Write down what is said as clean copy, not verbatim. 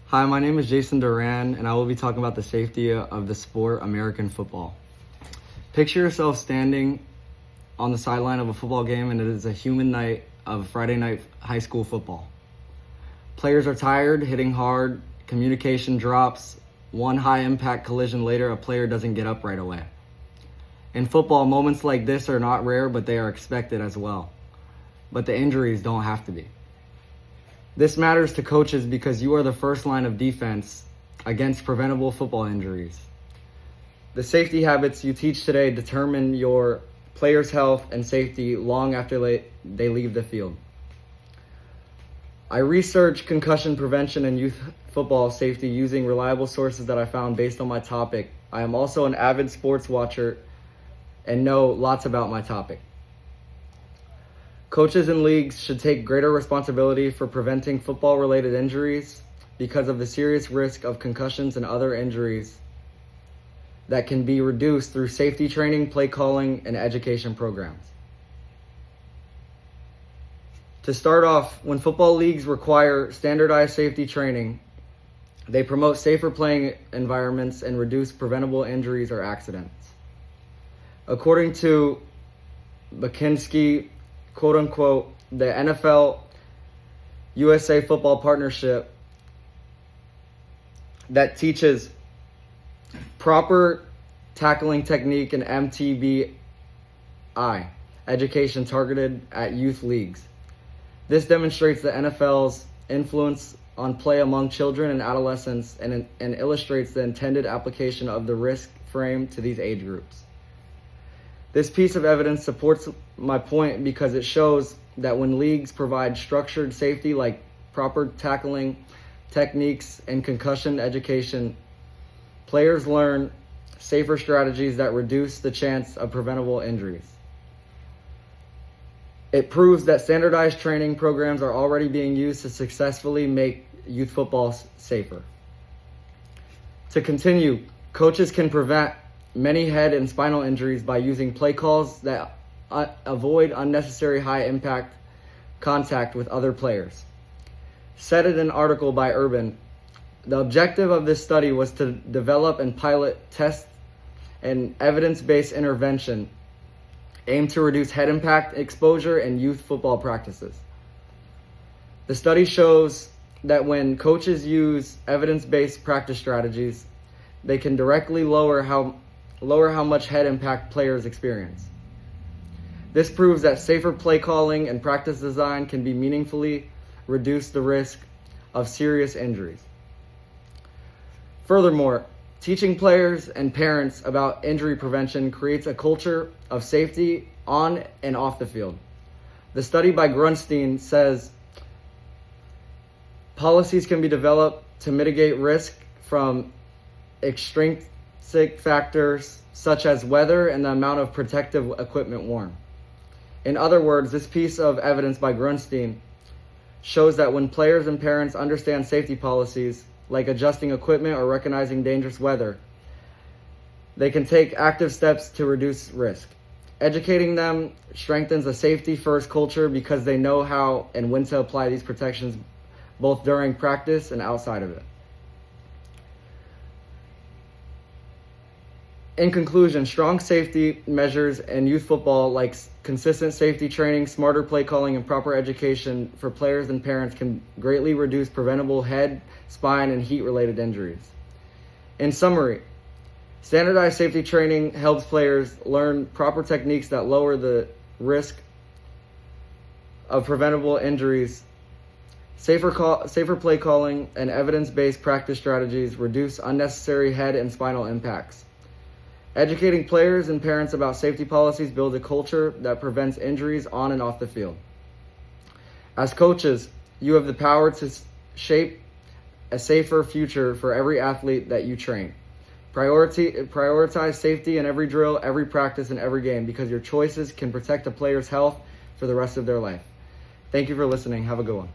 Hi, my name is Jason Duran, and I will be talking about the safety of the sport American football. Picture yourself standing on the sideline of a football game, and it is a humid night of Friday night high school football. Players are tired, hitting hard, communication drops. One high-impact collision later, a player doesn't get up right away. In football, moments like this are not rare, but they are expected as well. But the injuries don't have to be. This matters to coaches because you are the first line of defense against preventable football injuries. The safety habits you teach today determine your players' health and safety long after they leave the field. I researched concussion prevention and youth football safety using reliable sources that I found based on my topic. I am also an avid sports watcher and know lots about my topic. Coaches and leagues should take greater responsibility for preventing football-related injuries because of the serious risk of concussions and other injuries that can be reduced through safety training, play calling, and education programs. To start off, when football leagues require standardized safety training, they promote safer playing environments and reduce preventable injuries or accidents. According to McKinsey, quote unquote, the NFL USA football partnership that teaches proper tackling technique and MTBI education targeted at youth leagues. This demonstrates the NFL's influence on play among children and adolescents and illustrates the intended application of the risk frame to these age groups. This piece of evidence supports my point because it shows that when leagues provide structured safety like proper tackling techniques and concussion education, players learn safer strategies that reduce the chance of preventable injuries. It proves that standardized training programs are already being used to successfully make youth football safer. To continue, coaches can prevent many head and spinal injuries by using play calls that avoid unnecessary high-impact contact with other players. Said in an article by Urban, the objective of this study was to develop and pilot test an evidence-based intervention aimed to reduce head impact exposure in youth football practices. The study shows that when coaches use evidence-based practice strategies, they can directly lower how much head impact players experience. This proves that safer play calling and practice design can be meaningfully reduce the risk of serious injuries. Furthermore, teaching players and parents about injury prevention creates a culture of safety on and off the field. The study by Grunstein says policies can be developed to mitigate risk from extrinsic factors such as weather and the amount of protective equipment worn. In other words, this piece of evidence by Grunstein shows that when players and parents understand safety policies, like adjusting equipment or recognizing dangerous weather, they can take active steps to reduce risk. Educating them strengthens a safety-first culture because they know how and when to apply these protections both during practice and outside of it. In conclusion, strong safety measures in youth football like consistent safety training, smarter play calling, and proper education for players and parents can greatly reduce preventable head, spine, and heat-related injuries. In summary, standardized safety training helps players learn proper techniques that lower the risk of preventable injuries. Safer play calling and evidence-based practice strategies reduce unnecessary head and spinal impacts. Educating players and parents about safety policies builds a culture that prevents injuries on and off the field. As coaches, you have the power to shape a safer future for every athlete that you train. Prioritize safety in every drill, every practice, and every game because your choices can protect a player's health for the rest of their life. Thank you for listening. Have a good one.